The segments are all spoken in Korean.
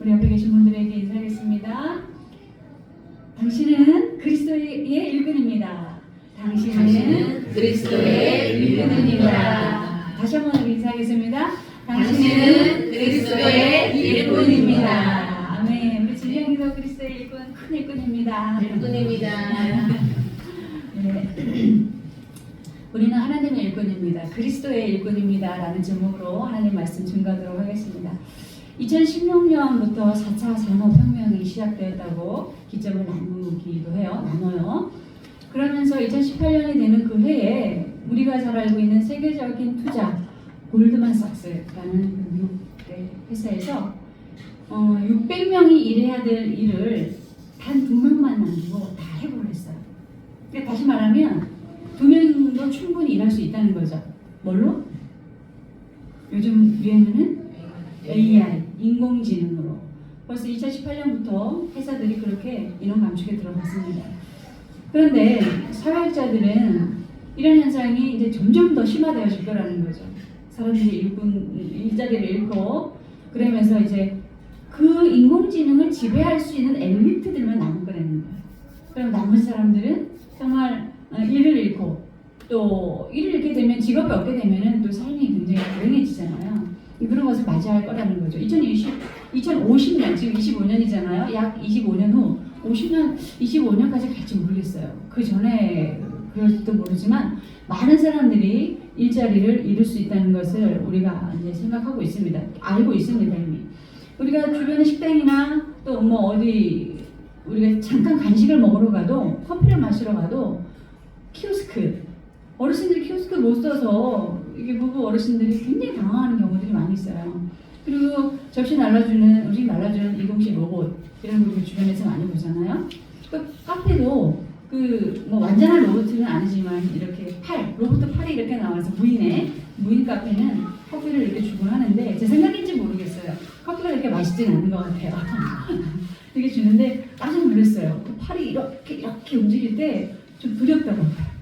우리 옆에 계신 분들에게 인사하겠습니다. 당신은 그리스도의 일꾼입니다. 당신은 그리스도의 일꾼입니다. 다시 한번 인사하겠습니다. 당신은 그리스도의 일꾼입니다. 아멘. 우리 진리형도 그리스도의 일꾼, 큰 일꾼입니다. 일꾼입니다. 네. 우리는 하나님의 일꾼입니다. 그리스도의 일꾼입니다. 라는 제목으로 하나님 말씀 증거하도록 하겠습니다. 2016년부터 4차 산업혁명이 시작되었다고 기점을 나누기도 해요. 나눠요. 그러면서 2018년이 되는 그 해에 우리가 잘 알고 있는 세계적인 투자 골드만삭스라는 미국의 회사에서 600명이 일해야 될 일을 단 2명만 남기고 다 해고를 했어요. 그러니까 다시 말하면 2명도 충분히 일할 수 있다는 거죠. 뭘로? 요즘 유행하는 AI, 인공지능으로. 벌써 2018년부터 회사들이 그렇게 인원 감축에 들어갔습니다. 그런데 사회학자들은 이런 현상이 이제 점점 더 심화되어질 거라는 거죠. 사람들이 일자리를 잃고 그러면서 이제 그 인공지능을 지배할 수 있는 엘리트들만 남을 거라는 거예요. 그럼 나머지 사람들은 정말 일을 잃고 또 일을 잃게 되면 직업이 없게 되면은 또 삶이 굉장히 불행해지잖아요. 그런 것을 맞이할 거라는 거죠. 2050년, 지금 25년이잖아요. 약 25년 후 25년까지 갈지 모르겠어요. 그 전에 그럴지도 모르지만 많은 사람들이 일자리를 잃을 수 있다는 것을 우리가 이제 생각하고 있습니다. 알고 있습니다, 이미. 우리가 주변의 식당이나 또 뭐 어디 우리가 잠깐 간식을 먹으러 가도 커피를 마시러 가도 키오스크, 어르신들이 키오스크 못 써서 이게 부부 어르신들이 굉장히 당황하는 경우들이 많이 있어요. 그리고 접시 날라주는, 음식 날라주는 이동식 로봇 이런 거 우리 주변에서 많이 보잖아요. 또 카페도 그 뭐 완전한 로봇은 아니지만 이렇게 로봇 팔이 이렇게 나와서 무인 카페는 커피를 이렇게 주곤 하는데 제 생각인지 모르겠어요. 커피가 이렇게 맛있진 않은 것 같아요. 이렇게 주는데 깜짝 놀랐어요. 그 팔이 이렇게 움직일 때 좀 두렵더라고요.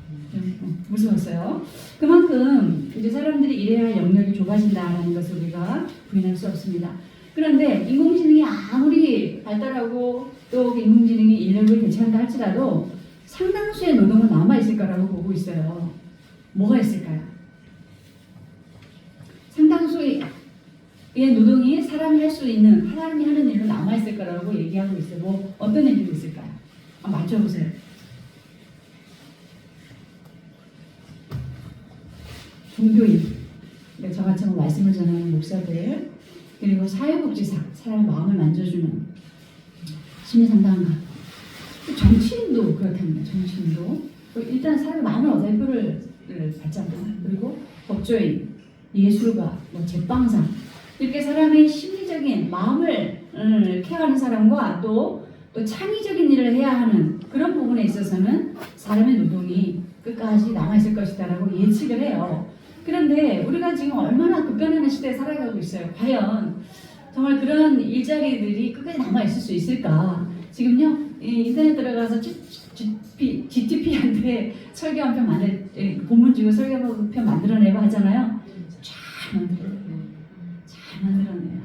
무서웠어요. 그만큼 이제 사람들이 일해야 할 영역이 좁아진다라는 것을 우리가 부인할 수 없습니다. 그런데 인공지능이 아무리 발달하고 또 인공지능이 인력을 대체한다 할지라도 상당수의 노동은 남아있을 거라고 보고 있어요. 뭐가 있을까요? 상당수의 노동이 사람이 할 수 있는, 사람이 하는 일로 남아있을 거라고 얘기하고 있어요. 뭐 어떤 일이 있을까요? 맞춰보세요. 종교인, 저같이 말씀을 전하는 목사들, 그리고 사회복지사, 사람의 마음을 만져주는 심리상담가, 정치인도 그렇답니다. 정치인도 일단 사람의 마음을 얻을 표를 받잖아요. 그리고 법조인, 예술가, 제빵사, 이렇게 사람의 심리적인 마음을 케어하는 사람과 또 창의적인 일을 해야 하는 그런 부분에 있어서는 사람의 노동이 끝까지 남아있을 것이다라고 예측을 해요. 그런데 우리가 지금 얼마나 급변하는 시대에 살아가고 있어요. 과연 정말 그런 일자리들이 끝까지 남아있을 수 있을까? 지금요, 인터넷 들어가서 GTP한테 설교 한 편 본문 주고 설교 한 편 만들어내고 하잖아요. 잘 만들어내요.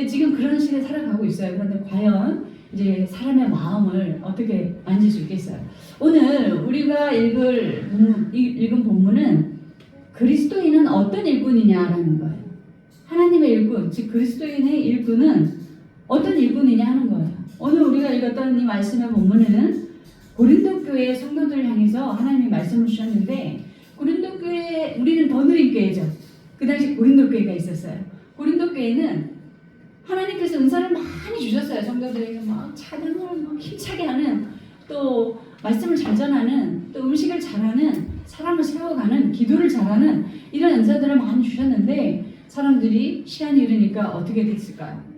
지금 그런 시대에 살아가고 있어요. 그런데 과연 이제 사람의 마음을 어떻게 만질 수 있겠어요? 오늘 우리가 읽은 본문은 그리스도인은 어떤 일꾼이냐라는 거예요. 하나님의 일꾼, 즉 그리스도인의 일꾼은 어떤 일꾼이냐 하는 거예요. 오늘 우리가 읽었던 이 말씀의 본문에는 고린도 교회 성도들을 향해서 하나님이 말씀을 주셨는데, 고린도 교회, 우리는 더 느린 교회죠. 그 당시 고린도 교회가 있었어요. 고린도 교회는 하나님께서 은사를 많이 주셨어요. 성도들에게 막 찬양을 막 힘차게 하는, 또 말씀을 잘 전하는, 또 음식을 잘하는, 사람을 세워가는, 기도를 잘하는 이런 은사들을 많이 주셨는데, 사람들이 시간이 흐르니까 어떻게 됐을까요?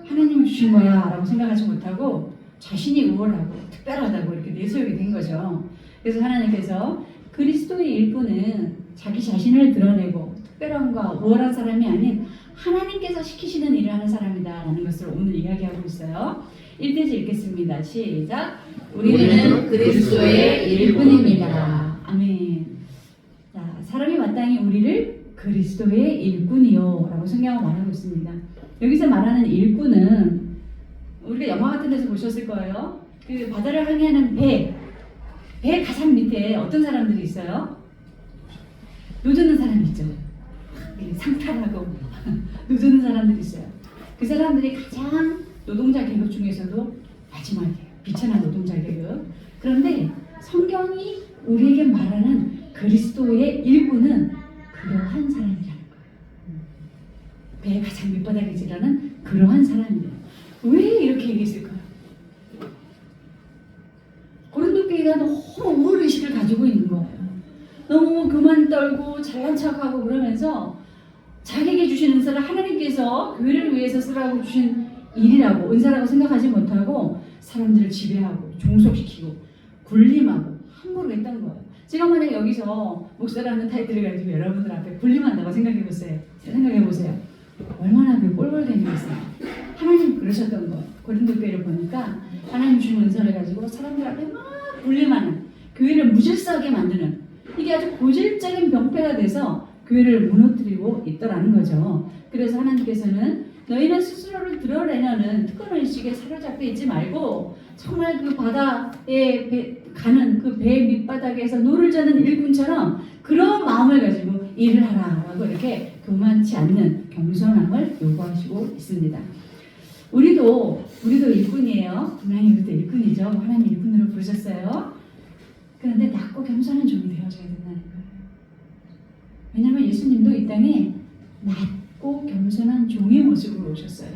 하나님이 주신 거야 라고 생각하지 못하고 자신이 우월하고 특별하다고 이렇게 내세우게 된 거죠. 그래서 하나님께서 그리스도의 일꾼은 자기 자신을 드러내고 특별함과 우월한 사람이 아닌 하나님께서 시키시는 일을 하는 사람이다 라는 것을 오늘 이야기하고 있어요. 1대지 읽겠습니다. 시작. 우리는 그리스도의 일꾼입니다. 아멘. 자, 사람이 마땅히 우리를 그리스도의 일꾼이요 라고 성경은 말하고 있습니다. 여기서 말하는 일꾼은 우리가 영화 같은 데서 보셨을 거예요. 그 바다를 항해하는 배 가장 밑에 어떤 사람들이 있어요? 노젓는 사람이 있죠. 상탈하고 노젓는 사람들이 있어요. 그 사람들이 가장 노동자 계급 중에서도 마지막이에요. 비천한 노동자 계급. 그런데 성경이 우리에게 말하는 그리스도의 일꾼은 그러한 사람이라는 거예요. 배의 가장 밑바닥에 지라는 그러한 사람이에요. 왜 이렇게 얘기했을까요? 고린도 교회가 너무 우월의식을 가지고 있는 거예요. 너무 그만 떨고 잘난 척하고 그러면서 자기에게 주신 은사를 하나님께서 교회를 위해서 쓰라고 주신 일이라고 은사라고 생각하지 못하고 사람들을 지배하고 종속시키고 군림하고 함부로 했던 거예요. 제가 만약 여기서 목사라는 타이틀을 가지고 여러분들 앞에 군림한다고 생각해보세요. 얼마나 그 꼴벌견이겠어요. 하나님 그러셨던 거예요. 고린도 교회를 보니까 하나님 주신 은사를 가지고 사람들 앞에 막 군림하는, 교회를 무질서하게 만드는, 이게 아주 고질적인 병폐가 돼서 교회를 무너뜨리고 있더라는 거죠. 그래서 하나님께서는 너희는 스스로를 드러내려는 특권의식에 사로잡혀 있지 말고 정말 그 바다에 가는 그 배 밑바닥에서 노를 저는 일꾼처럼 그런 마음을 가지고 일을 하라라고 이렇게 교만치 않는 겸손함을 요구하시고 있습니다. 우리도 일꾼이에요. 분명히 우리도 일꾼이죠. 하나님 일꾼으로 부르셨어요. 그런데 낮고 겸손한 종이 되어줘야 된다는 거예요. 왜냐하면 예수님도 이 땅에 낮고 겸손한 종의 모습으로 오셨어요.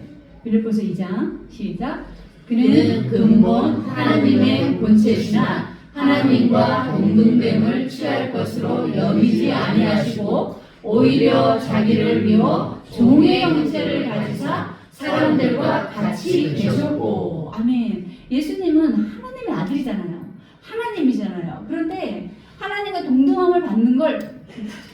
빌립보서 2장 시작. 그는 근본 하나님의 본체시나 하나님과 동등됨을 취할 것으로 여기지 아니하시고 오히려 자기를 비워 종의 형체를 가지사 사람들과 같이 계셨고. 아멘. 예수님은 하나님의 아들이잖아요. 하나님이잖아요. 그런데 하나님과 동등함을 받는 걸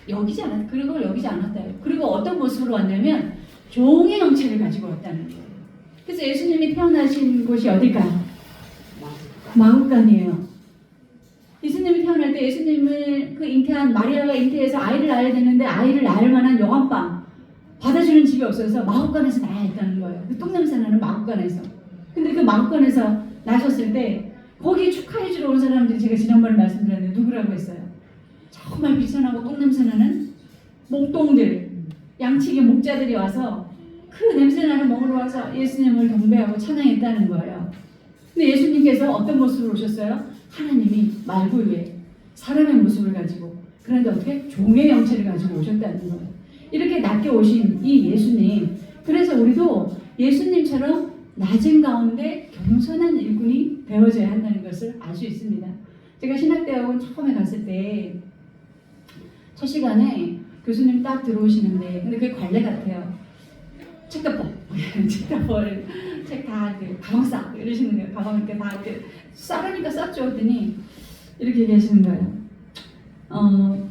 여기지 않았다. 그런 걸 여기지 않았다요. 그리고 어떤 모습으로 왔냐면 종의 형체를 가지고 왔다는 거예요. 그래서 예수님이 태어나신 곳이 어딜까요? 마구간이에요. 예수님이 태어날 때 예수님을 그 잉태한 마리아가 잉태해서 아이를 낳아야 되는데 아이를 낳을 만한 여관방 받아주는 집이 없어서 마구간에서 낳아야 했다는 거예요. 그 똥냄새 나는 마구간에서. 근데 그 마구간에서 나셨을 때 거기 축하해주러 온 사람들이 제가 지난번에 말씀드렸는데 누구라고 했어요? 정말 비천하고 똥냄새 나는 목동들, 양치기 목자들이 와서 그 냄새나는 몸으로 와서 예수님을 경배하고 찬양했다는 거예요. 근데 예수님께서 어떤 모습으로 오셨어요? 하나님이 말구 위에 사람의 모습을 가지고, 그런데 어떻게? 종의 형체를 가지고 오셨다는 거예요. 이렇게 낮게 오신 이 예수님, 그래서 우리도 예수님처럼 낮은 가운데 겸손한 일꾼이 되어져야 한다는 것을 알 수 있습니다. 제가 신학대학원 처음에 갔을 때 첫 시간에 교수님 딱 들어오시는데, 근데 그게 관례 같아요. 책다법, 책다법을 책 다 가방 싸 이러시는 거예요. 가방 이렇게 다 이렇게 싸라니까 쌌죠. 했더니 이렇게 얘기하시는 거예요.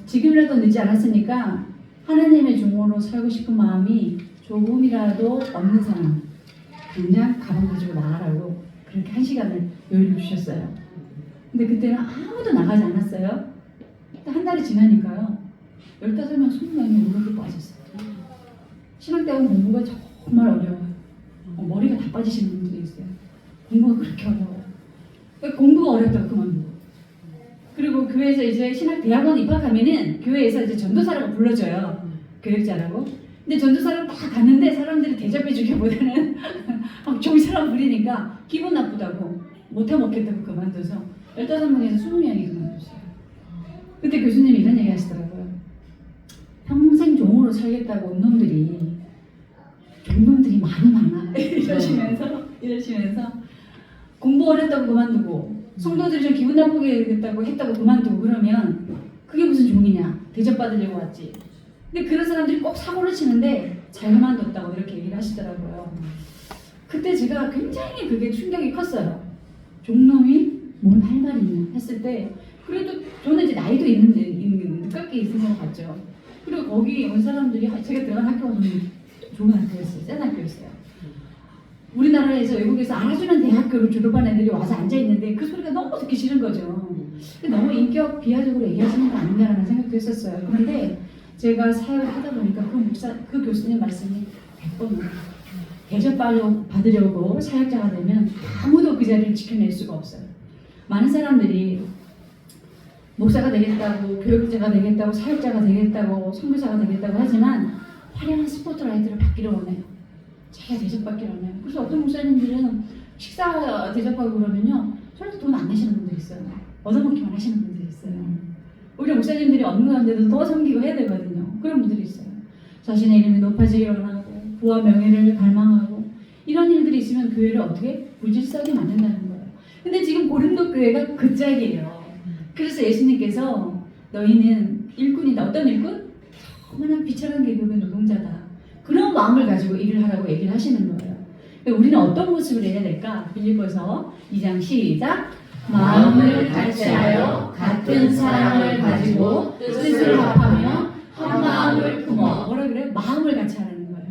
지금이라도 늦지 않았으니까 하나님의 종으로 살고 싶은 마음이 조금이라도 없는 사람 그냥 가방 가지고 나가라고 그렇게 한 시간을 여유를 주셨어요. 근데 그때는 아무도 나가지 않았어요. 한 달이 지나니까요. 15명, 20명이 우르르 빠졌어요. 신학대학원 공부가 정말 어려워요. 머리가 다 빠지시는 분들이 있어요. 공부가 그렇게 어려워요. 그러니까 공부가 어렵다고 그만두고. 그리고 교회에서 이제 신학대학원 입학하면은 교회에서 이제 전도사라고 불러줘요. 교육자라고. 근데 전도사를 다 갔는데 사람들이 대접해주기보다는 막 좋은 사람 부리니까 기분 나쁘다고 못해 먹겠다고 그만둬서 15명에서 20명이 그만뒀어요. 그때 교수님이 이런 얘기 하시더라고요. 평생 종으로 살겠다고 온 놈들이 종놈들이 많이 많아. 이러시면서 공부 어렵다고 그만두고 성도들이 좀 기분 나쁘게 했다고 그만두고 그러면 그게 무슨 종이냐. 대접받으려고 왔지. 근데 그런 사람들이 꼭 사고를 치는데 잘 그만뒀다고 이렇게 얘기를 하시더라고요. 그때 제가 굉장히 그게 충격이 컸어요. 종놈이 뭔 할 말이 있나 했을 때 그래도 저는 이제 나이도 있는 늦깎이 있는 것 같죠. 그리고 거기 온 사람들이 제가 들어간 학교는 좋은 학교였어요. 센 학교였어요. 우리나라에서 외국에서 알아주는 대학교로 졸업한 애들이 와서 앉아있는데 그 소리가 너무 듣기 싫은 거죠. 너무 인격 비하적으로 얘기하시는 거 아닌가라는 생각도 했었어요. 그런데 제가 사역을 하다 보니까 그 교수님 말씀이 100번 대접 받으려고 사역자가 되면 아무도 그 자리를 지켜낼 수가 없어요. 많은 사람들이 목사가 되겠다고, 교육자가 되겠다고, 사역자가 되겠다고, 선교사가 되겠다고 하지만 화려한 스포트라이트를 받기를 원해요. 자기가 대접받기를 원해요. 그래서 어떤 목사님들은 식사 대접하고 그러면요, 절대 돈 안 내시는 분들 있어요. 얻어먹기만 하시는 분들이 있어요. 오히려 목사님들이 없는 가운데도 더 섬기고 해야 되거든요. 그런 분들이 있어요. 자신의 이름이 높아지기를 원하고 부와 명예를 갈망하고 이런 일들이 있으면 교회를 어떻게 불질서하게 만든다는 거예요. 근데 지금 고린도 교회가 그 짝이에요. 그래서 예수님께서 너희는 일꾼이다. 어떤 일꾼? 너무나 비참한 계급의 노동자다. 그런 마음을 가지고 일을 하라고 얘기를 하시는 거예요. 우리는 어떤 모습을 해야 될까? 빌립보서 2장 시작. 마음을 같이하여 같은 사랑을 가지고 뜻을 합하며 한 마음을 품어. 뭐라 그래요? 마음을 같이 하라는 거예요.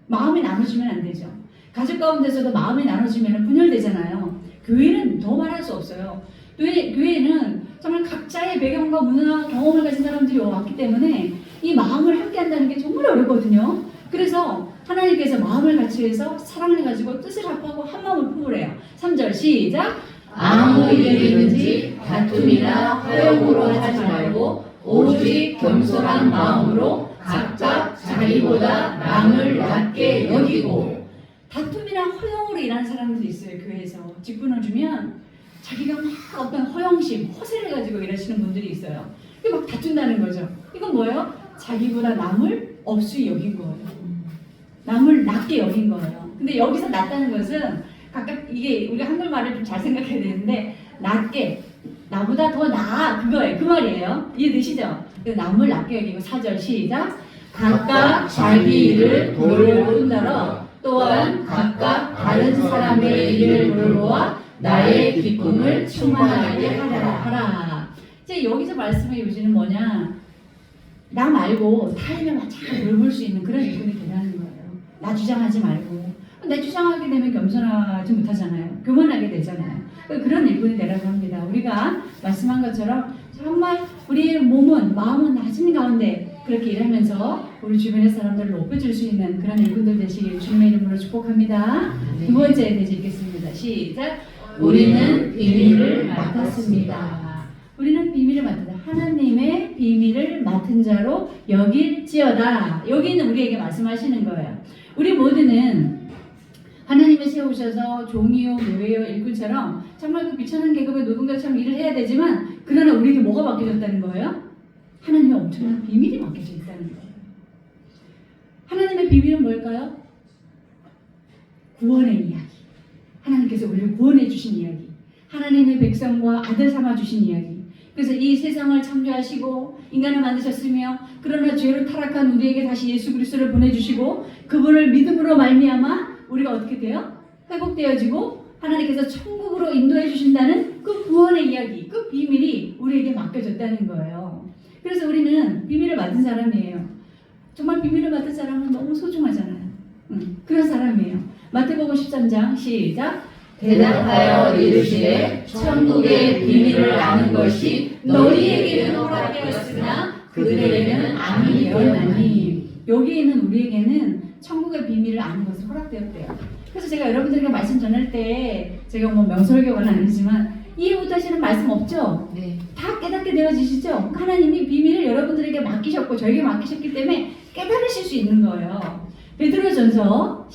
마음이 나눠지면 안 되죠. 가족 가운데서도 마음이 나눠지면 분열되잖아요. 교회는 더 말할 수 없어요. 교회는 정말 각자의 배경과 문화, 경험을 가진 사람들이 왔기 때문에 이 마음을 함께 한다는 게 정말 어렵거든요. 그래서 하나님께서 마음을 같이 해서 사랑을 가지고 뜻을 합하고 한 마음을 품으래요. 3절 시작. 아무 일이든지 다툼이나 허용으로 하지 말고 오직 겸손한 마음으로 각각 자기보다 남을 낮게 여기고. 다툼이나 허용으로 일하는 사람들도 있어요. 교회에서 직분을 주면 자기가 막 어떤 허영심, 허세를 가지고 일하시는 분들이 있어요. 이게 막 다툰다는 거죠. 이건 뭐예요? 자기보다 남을 없이 여긴 거예요. 남을 낮게 여긴 거예요. 근데 여기서 낮다는 것은 각각 이게 우리가 한글말을 좀 잘 생각해야 되는데 낮게, 나보다 더 나아 그거예요. 그 말이에요. 이해되시죠? 남을 낮게 여기고 4절 시작. 각각 자기 일을 돌을 뿐더러 또한 각각 다른 사람의 일을 돌보아 나의 기쁨을 충만하게 하라. 이제 여기서 말씀의 요지는 뭐냐? 나 말고 타인을 잘 돌볼 수 있는 그런 일꾼이 되라는 거예요. 나 주장하지 말고. 내 주장하게 되면 겸손하지 못하잖아요. 교만하게 되잖아요. 그런 일꾼이 되라고 합니다. 우리가 말씀한 것처럼 정말 우리의 몸은, 마음은 낮은 가운데 그렇게 일하면서 우리 주변의 사람들을 높여줄 수 있는 그런 일꾼들 되시길 주님의 이름으로 축복합니다. 두 번째 대지 읽겠습니다. 시작. 우리는 비밀을 맡았습니다. 우리는 비밀을 맡았다. 하나님의 비밀을 맡은 자로 여길지어다. 여기는 우리에게 말씀하시는 거예요. 우리 모두는 하나님이 세우셔서 종이요, 노예요, 일꾼처럼 정말 그 비천한 계급의 노동자처럼 일을 해야 되지만 그러나 우리에게 뭐가 맡겨졌다는 거예요? 하나님의 엄청난 비밀이 맡겨져 있다는 거예요. 하나님의 비밀은 뭘까요? 구원의 이야기. 하나님께서 우리를 구원해 주신 이야기. 하나님의 백성과 아들 삼아 주신 이야기. 그래서 이 세상을 창조하시고 인간을 만드셨으며 그러나 죄로 타락한 우리에게 다시 예수 그리스도를 보내주시고 그분을 믿음으로 말미암아 우리가 어떻게 돼요? 회복되어지고 하나님께서 천국으로 인도해 주신다는 그 구원의 이야기, 그 비밀이 우리에게 맡겨졌다는 거예요. 그래서 우리는 비밀을 맡은 사람이에요. 정말 비밀을 맡은 사람은 너무 소중하잖아요. 그런 사람이에요. 마태복음 13장 시작. 대답하여 이르시되 천국의 비밀을 아는 것이 너희에게는 허락되었으나 그들에게는 아니되었나니. 여기 있는 우리에게는 천국의 비밀을 아는 것을 허락되었대요. 그래서 제가 여러분들에게 말씀 전할 때 제가 뭐 명설교가는 아니지만 이해 못하시는 말씀 없죠? 네. 다 깨닫게 되어지시죠? 하나님이 비밀을 여러분들에게 맡기셨고 저에게 맡기셨기 때문에 깨달으실 수 있는 거예요. 베드로전서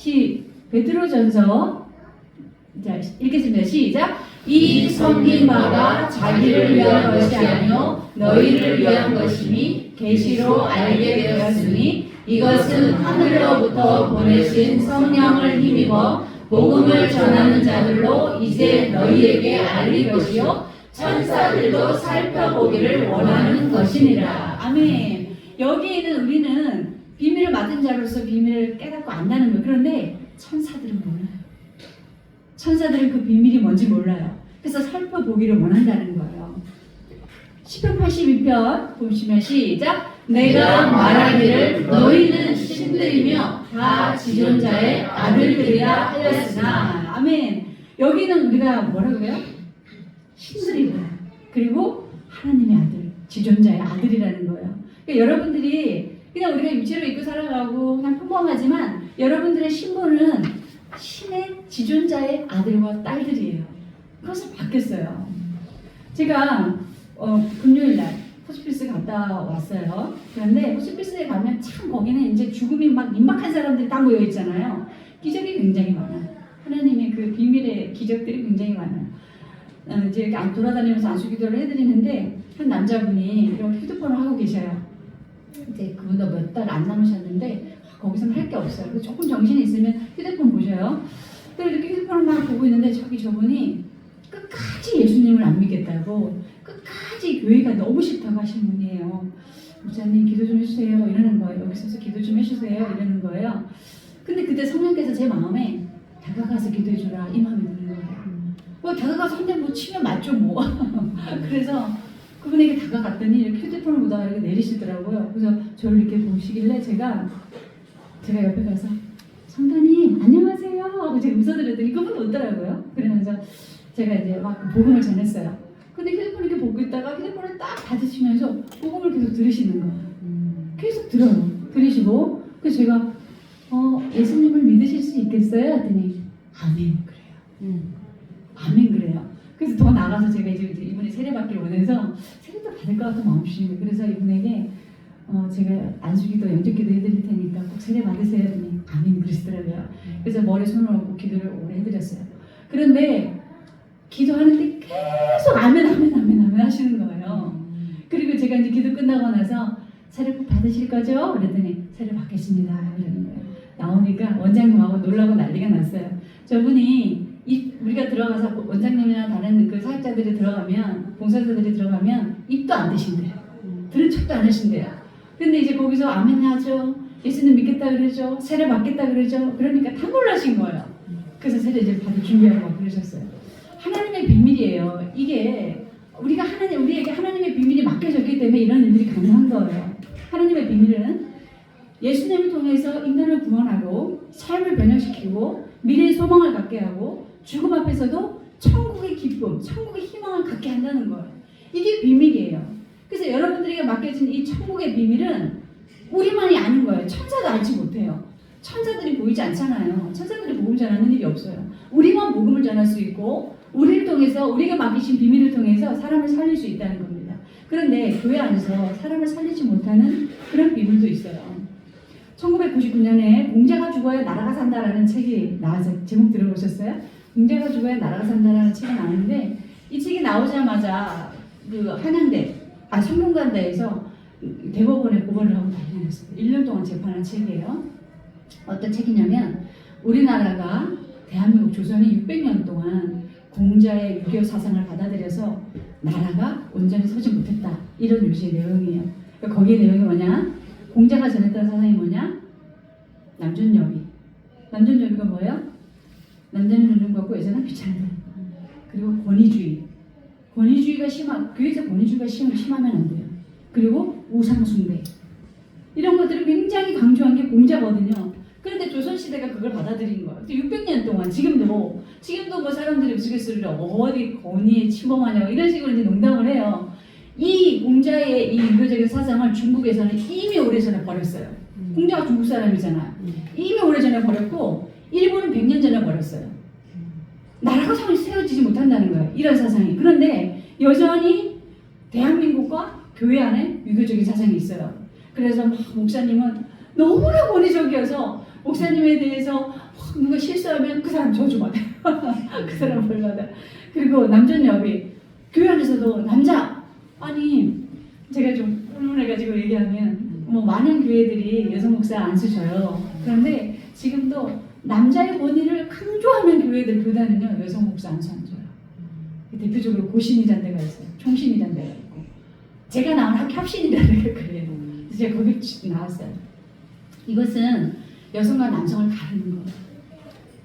자, 읽겠습니다. 시작. 이 섬긴 바가 자기를 위한 것이 아니요 너희를 위한 것이니 계시로 알게 되었으니 이것은 하늘로부터 보내신 성령을 힘입어 복음을 전하는 자들로 이제 너희에게 알릴 것이요 천사들도 살펴보기를 원하는 것이니라. 아멘. 여기에는 우리는 비밀을 맡은 자로서 비밀을 깨닫고 안다는 거예요. 그런데 천사들은 몰라요. 천사들은 그 비밀이 뭔지 몰라요. 그래서 살펴보기를 원한다는 거예요. 시편 82편 보시면 시작. 내가 말하기를 너희는 신들이며 다 지존자의 아들들이라 하였으나. 아멘. 여기는 우리가 뭐라 그래요? 신들이라. 그리고 하나님의 아들, 지존자의 아들이라는 거예요. 그러니까 여러분들이 그냥 우리가 육체로 입고 살아가고 그냥 평범하지만 여러분들의 신분은 지존자의 아들과 딸들이에요. 그것을 바뀌었어요. 제가 금요일날 호스피스 갔다 왔어요. 그런데 호스피스에 가면 참 거기는 이제 죽음이 막 임박한 사람들이 다 모여 있잖아요. 기적이 굉장히 많아요. 하나님의 그 비밀의 기적들이 굉장히 많아요. 이제 이렇게 돌아다니면서 안수기도를 해드리는데 한 남자분이 이렇게 휴대폰을 하고 계셔요. 이제 그분도 몇 달 안 남으셨는데 거기서는 할 게 없어요. 그래서 조금 정신이 있으면 휴대폰 보셔요. 그래서 이렇게 휴대폰을 막 보고 있는데 저분이 끝까지 예수님을 안 믿겠다고 끝까지 교회가 너무 싫다고 하신 분이에요. 목사님 기도 좀 해주세요 이러는 거예요. 여기 서서 기도 좀 해주세요 이러는 거예요. 근데 그때 성령께서 제 마음에 다가가서 기도해주라 이 마음이 드는 거예요. 뭐 다가가서 한 대 뭐 치면 맞죠 뭐. 그래서 그분에게 다가갔더니 이렇게 휴대폰을 보다가 이렇게 내리시더라고요. 그래서 저를 이렇게 보시길래 제가 옆에 가서 성도님 안녕하세요 하고 제가 웃어드렸더니 그분도 웃더라고요. 그러면서 제가 이제 막 복음을 전했어요. 근데 휴대폰 이렇게 보고 있다가 휴대폰을 딱 받으시면서 복음을 계속 들으시는 거예요. 계속 들으시고 그래서 제가 예수님을 믿으실 수 있겠어요? 했더니 아멘 그래요. 아멘 그래요. 그래서 더 나가서 제가 이제 이분이 세례받기를 원해서 세례도 받을 것 같은 마음씨예요. 그래서 이분에게 제가 안수기도 영접기도 해드릴 테니까 꼭 세례 받으세요 했더니 아멘 그러시더라고요. 그래서 머리에 손을 얹고 기도를 오래 해드렸어요. 그런데 기도하는데 계속 아멘 하시는 거예요. 그리고 제가 이제 기도 끝나고 나서 세례 꼭 받으실 거죠? 그랬더니 세례 받겠습니다 이러는 거예요. 나오니까 원장님하고 놀라고 난리가 났어요. 저분이 우리가 들어가서 원장님이나 다른 그 사역자들이 들어가면 봉사자들이 들어가면 입도 안 드신대요. 들은 척도 안 하신대요. 근데 이제 거기서 아멘 하죠. 예수님 믿겠다 그러죠. 세례 받겠다 그러죠. 그러니까 다 놀라신 거예요. 그래서 세례 이제 받을 준비하고 막 그러셨어요. 하나님의 비밀이에요. 이게 우리에게 하나님의 비밀이 맡겨졌기 때문에 이런 일들이 가능한 거예요. 하나님의 비밀은 예수님을 통해서 인간을 구원하고 삶을 변형시키고 미래의 소망을 갖게 하고 죽음 앞에서도 천국의 기쁨, 천국의 희망을 갖게 한다는 거예요. 이게 비밀이에요. 그래서 여러분들에게 맡겨진 이 천국의 비밀은 우리만이 아는 거예요. 천사도 알지 못해요. 천사들이 보이지 않잖아요. 천사들이 복음 전하는 일이 없어요. 우리만 복음을 전할 수 있고 우리를 통해서 우리가 맡기신 비밀을 통해서 사람을 살릴 수 있다는 겁니다. 그런데 교회 안에서 사람을 살리지 못하는 그런 비밀도 있어요. 1999년에 공자가 죽어야 나라가 산다라는 책이 나와서 제목 들어보셨어요? 공자가 죽어야 나라가 산다라는 책이 나오는데 이 책이 나오자마자 그 성균관대에서 대법원에 고발을 하고 난리가 났어요. 1년 동안 재판한 책이에요. 어떤 책이냐면 우리나라가 대한민국 조선이 600년 동안 공자의 유교 사상을 받아들여서 나라가 온전히 서지 못했다. 이런 유지의 내용이에요. 그러니까 거기에 내용이 뭐냐? 공자가 전했던 사상이 뭐냐? 남존여비. 남존여비가 뭐예요? 남자는 눈을 걷고 여자는 귀찮다. 그리고 권위주의. 교회에서 권위주의가 심하면 안 돼요. 그리고 우상숭배. 이런 것들을 굉장히 강조한 게 공자거든요. 그런데 조선시대가 그걸 받아들인 거예요. 600년 동안 지금도 뭐 사람들이 우스갯소리로 어디 권위에 침범하냐고 이런 식으로 이제 농담을 해요. 이 공자의 이 유교적인 사상을 중국에서는 이미 오래전에 버렸어요. 공자가 중국 사람이잖아요. 이미 오래전에 버렸고 일본은 100년 전에 버렸어요. 나라가 세워지지 못한다는 거예요. 이런 사상이. 그런데 여전히 대한민국과 교회 안에 유교적인 사상이 있어요. 그래서 목사님은 너무나 권위적이어서 목사님에 대해서 누가 실수하면 그 사람 저주받아요. 그 사람 벌받아. 그리고 남존여비. 교회 안에서도 아니 제가 좀 훌륭해가지고 얘기하면 뭐 많은 교회들이 여성 목사 안 쓰셔요. 그런데 지금도 남자의 권위를 강조하는 교단은요 여성 목사 안 써줘요. 대표적으로 고신이라는 데가 있어요. 총신이라는 데가 있고 제가 나온 합신이라는 데가 그래요. 그래서 제가 거기 나왔어요. 이것은 여성과 남성을 가르는 거예요.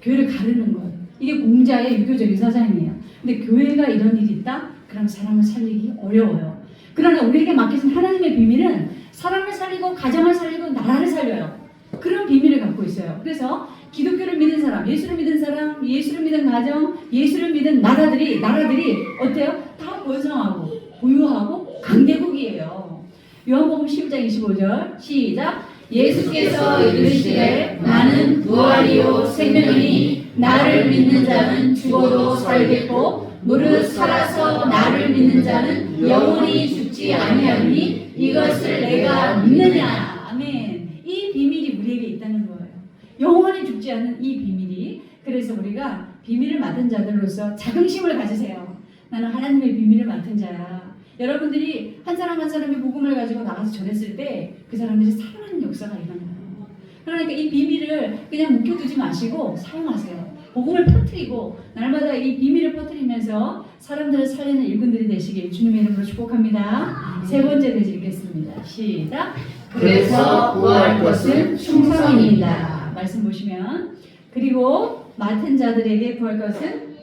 교회를 가르는 거예요. 이게 공자의 유교적인 사상이에요. 근데 교회가 이런 일이 있다? 그럼 사람을 살리기 어려워요. 그러나 우리에게 맡겨진 하나님의 비밀은 사람을 살리고 가정을 살리고 나라를 살려요. 그런 비밀을 갖고 있어요. 그래서 기독교를 믿은 사람, 예수를 믿은 사람, 예수를 믿은 가정, 예수를 믿은 나라들이 어때요? 다 번성하고 부유하고 강대국이에요. 요한복음 12장 25절 시작. 예수께서 이르시되 나는 부활이요 생명이니 나를 믿는 자는 죽어도 살겠고 무릇 살아서 나를 믿는 자는 영원히 죽지 아니하니 이것을 내가 믿느냐. 아멘. 이 비밀이 우리에게 있다는 거예요. 영원히 죽지 않는 이 비밀이. 그래서 우리가 비밀을 맡은 자들로서 자긍심을 가지세요. 나는 하나님의 비밀을 맡은 자야. 여러분들이 한 사람 한 사람이 복음을 가지고 나가서 전했을 때 그 사람들이 살아나는 역사가 일어나요. 그러니까 이 비밀을 그냥 묵혀두지 마시고 사용하세요. 복음을 퍼뜨리고 날마다 이 비밀을 퍼뜨리면서 사람들을 살리는 일꾼들이 되시길 주님의 이름으로 축복합니다. 세 번째 대지 읽겠습니다. 시작. 그래서 구할 것은 충성입니다. 말씀 보시면 그리고 맡은 자들에게 구할 것은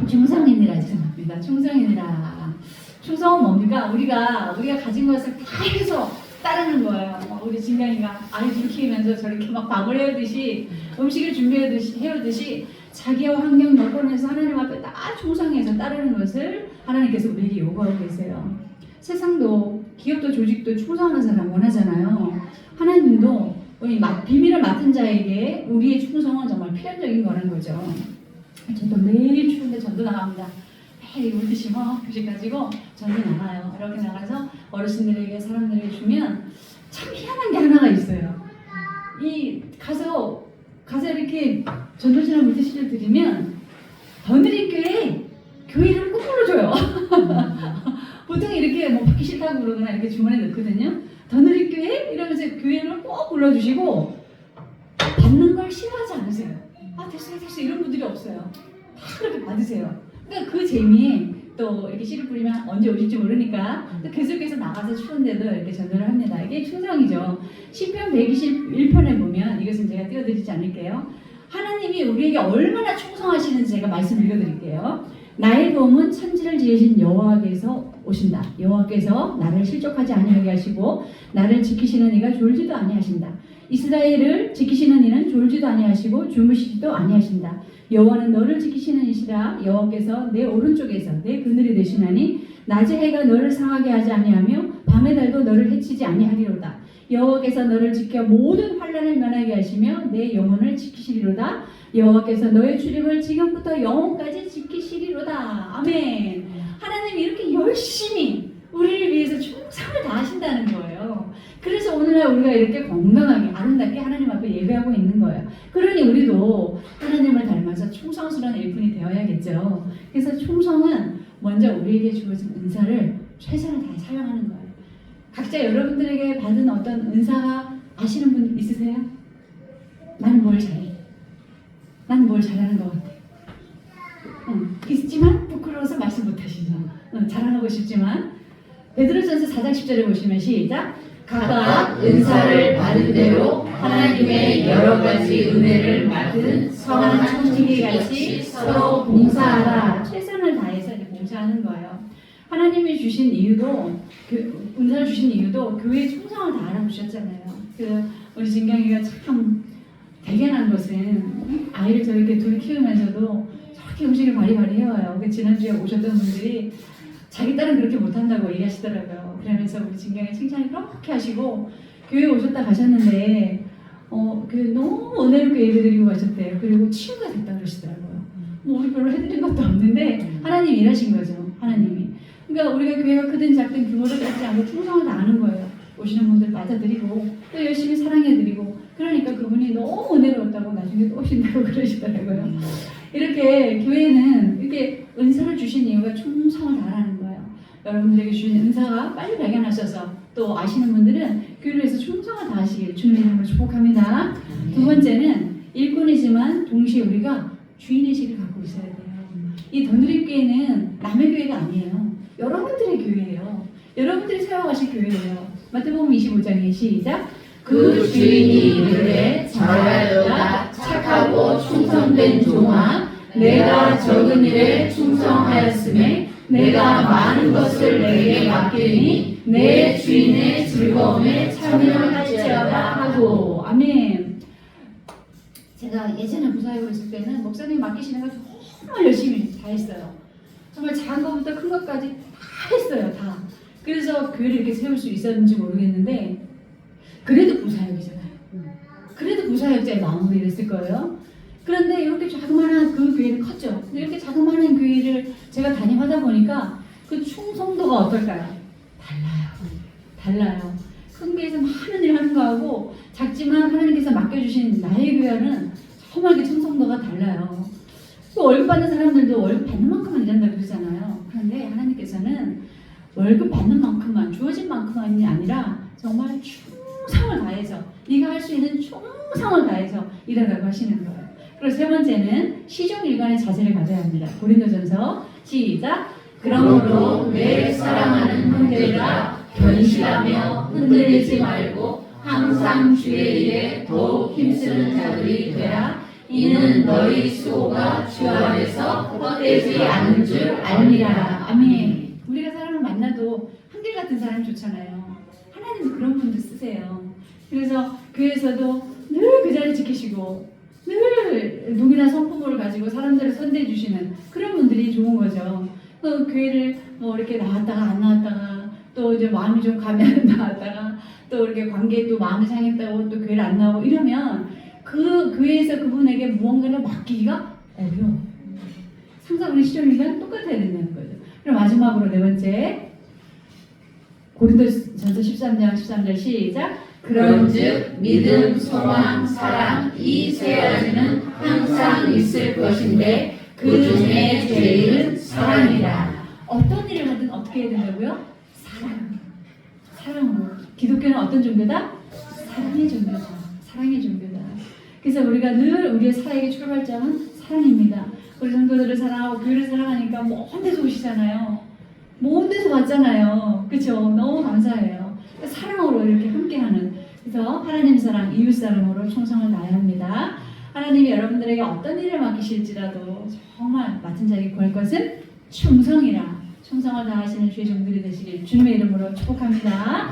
충성이니라 생각합니다. 충성이니라. 충성은 뭡니까? 우리가 가진 것을 다 해서 따르는 거예요. 우리 진경이가 아이들 키우면서 저렇게 막 밥을 해오듯이 음식을 해오듯이 자기와 환경 여건에서 하나님 앞에 다 충성해서 따르는 것을 하나님께서 우리에게 요구하고 계세요. 세상도 기업도 조직도 충성하는 사람 원하잖아요. 하나님도 우리 비밀을 맡은 자에게 우리의 충성은 정말 필연적인 거라는 거죠. 저도 매일 추운데 전도 나갑니다. 매일 울듯이 교식 가지고 전도 나가요. 이렇게 나가서 어르신들에게 사람들에게 주면 참 희한한 게 하나가 있어요. 가서 이렇게 전도지나 물티슈를 드리면 더누리교회 교회를 꼭 불러줘요. 보통 이렇게 받기 싫다고 그러거나 이렇게 주머니에 넣거든요. 더누리교회 이러면서 교회를 꼭 불러주시고 받는 걸 싫어하지 않으세요. 됐어요 이런 분들이 없어요. 다 그렇게 받으세요. 그러니까 그 재미에 또 이렇게 씨를 뿌리면 언제 오실지 모르니까 또 계속해서 나가서 추운데도 이렇게 전도를 합니다. 이게 충성이죠. 시편 121편에 보면 이것은 제가 띄워드리지 않을게요. 하나님이 우리에게 얼마나 충성하시는지 제가 말씀 읽어드릴게요. 나의 도움은 천지를 지으신 여호와께서 오신다. 여호와께서 나를 실족하지 아니하게 하시고 나를 지키시는 이가 졸지도 아니하신다. 이스라엘을 지키시는 이는 졸지도 아니하시고 주무시지도 아니하신다. 여호와는 너를 지키시는 이시라. 여호와께서 내 오른쪽에서 내 그늘이 되시나니 낮의 해가 너를 상하게 하지 아니하며 밤의 달도 너를 해치지 아니하리로다. 여호와께서 너를 지켜 모든 환난을 면하게 하시며 내 영혼을 지키시리로다. 여호와께서 너의 출입을 지금부터 영혼까지 지키시리로다. 아멘. 하나님이 이렇게 열심히 우리를 위해서 충성을 다하신다는 거예요. 그래서 오늘날 우리가 이렇게 건강하게 아름답게 하나님 앞에 예배하고 있는 거예요. 그러니 우리도 하나님을 닮아서 충성스러운 일꾼이 되어야겠죠. 그래서 충성은 먼저 우리에게 주어진 은사를 최선을 다해 사용하는 거예요. 각자 여러분들에게 받은 어떤 은사가 아시는 분 있으세요? 나는 뭘 잘해. 나는 뭘 잘하는 것 같아. 있지만 부끄러워서 말씀 못하시죠. 자랑하고 싶지만 베드로전서 4장 10절에 보시면 시작. 각각 은사를 받은 대로 하나님의 여러 가지 은혜를 맡은 선한 청지기같이 서로 봉사하라. 최선을 다해서 이제 봉사하는 거예요. 하나님이 주신 이유도 은사를 주신 이유도 교회에 충성을 다하라고 주셨잖아요. 우리 진경이가 참 대견한 것은 아이를 저렇게 둘 키우면서도 저렇게 음식을 바리바리 해와요. 지난주에 오셨던 분들이 자기 딸은 그렇게 못한다고 얘기하시더라고요. 그러면서 우리 진경이 칭찬을 그렇게 하시고 교회에 오셨다 가셨는데 너무 은혜롭게 예배드리고 가셨대요. 그리고 치유가 됐다 그러시더라고요. 우리 별로 해드린 것도 없는데 하나님이 일하신 거죠. 하나님이. 그러니까 우리가 교회가 크든 작든 규모를 갖지 않고 충성을 다하는 거예요. 오시는 분들 맞아드리고 또 열심히 사랑해드리고 그러니까 그분이 너무 은혜로웠다고 나중에 또 오신다고 그러시더라고요. 이렇게 교회는 이렇게 은사를 주신 이유가 충성을 다하는 거예요. 여러분들에게 주신 은사가 빨리 발견하셔서 또 아시는 분들은 교회를 위해서 충성을 다하시길 주님의 이름으로 축복합니다. 두 번째는 일꾼이지만 동시에 우리가 주인의식을 갖고 있어야 돼요. 이 더누리교회는 남의 교회가 아니에요. 여러분들의 교회예요. 여러분들이 세워가실 교회예요. 마태복음 25장에 시작. 그 주인이 이르되 잘하였다 착하고 충성된 종아 내가 적은 일에 충성하였음에 내가 많은 것을 내게 맡기니 내 주인의 즐거움에 참여할지어다 하고. 아멘. 제가 예전에 부사역을 있을 때는 목사님이 맡기시는 걸 정말 열심히 다 했어요. 정말 작은 것부터 큰 것까지 다 했어요. 다. 그래서 교회를 이렇게 세울 수 있었는지 모르겠는데 그래도 부사역이잖아요. 그래도 부사역자의 마음으로 이랬을 거예요. 그런데 이렇게 자그마한 그 교회는 컸죠. 근데 이렇게 자그마한 교회를 제가 담임하다 보니까 그 충성도가 어떨까요? 달라요. 큰 교회에서 많은 일을 하는 거하고 작지만 하나님께서 맡겨주신 나의 교회는 정말 그 충성도가 달라요. 또 월급 받는 사람들도 월급 받는 만큼만 일한다고 그러잖아요. 그런데 하나님께서는 월급 받는 만큼만, 주어진 만큼만이 아니라 정말 충성을 다해서 네가 할 수 있는 충성을 다해서 일하라고 하시는 거예요. 그리고 세 번째는 시종일관의 자세를 가져야 합니다. 고린도전서 시작. 그러므로 내 사랑하는 형제들아 견실하며 흔들리지 말고 항상 주의 일에 더욱 힘쓰는 자들이 되라. 이는 너희 수고가 주 안에서 헛되지 않은 줄 알미라. 아멘. 우리가 사람을 만나도 한결같은 사람이 좋잖아요. 하나님은 그런 분들 쓰세요. 그래서 교회에서도 늘 그 자리 지키시고 늘 동일한 성품을 가지고 사람들을 선대해 주시는 그런 분들이 좋은 거죠. 또 교회를 뭐 이렇게 나왔다가 안 나왔다가 또 이제 마음이 좀 가면 나왔다가 또 이렇게 관계에 또 마음이 상했다고 또 교회를 안 나오고 이러면 그 교회에서 그분에게 무언가를 맡기기가 어려워. 항상 우리 시종일관 똑같아야 된다는 거죠. 그럼 마지막으로 네 번째 고린도전서 13장 13절 시작. 그런즉 믿음, 소망, 사랑 이 세 가지는 항상 있을 것인데 그 중에 제일은 사랑이라. 어떤 일을 하든 어떻게 해야 된다고요? 사랑으로. 기독교는 어떤 종교다? 사랑의 종교다. 사랑의 종교다. 그래서 우리가 늘 우리의 사랑의 출발점은 사랑입니다. 우리 성도들을 사랑하고 교회를 사랑하니까 먼 데서 오시잖아요. 먼 데서 왔잖아요. 그렇죠? 너무 감사해요. 사랑으로 이렇게 함께하는. 그래서 하나님 사랑, 이웃 사랑으로 충성을 다해야 합니다. 하나님이 여러분들에게 어떤 일을 맡기실지라도 정말 맡은 자에게 구할 것은 충성이라. 충성을 다하시는 주의 종들이 되시길 주님의 이름으로 축복합니다.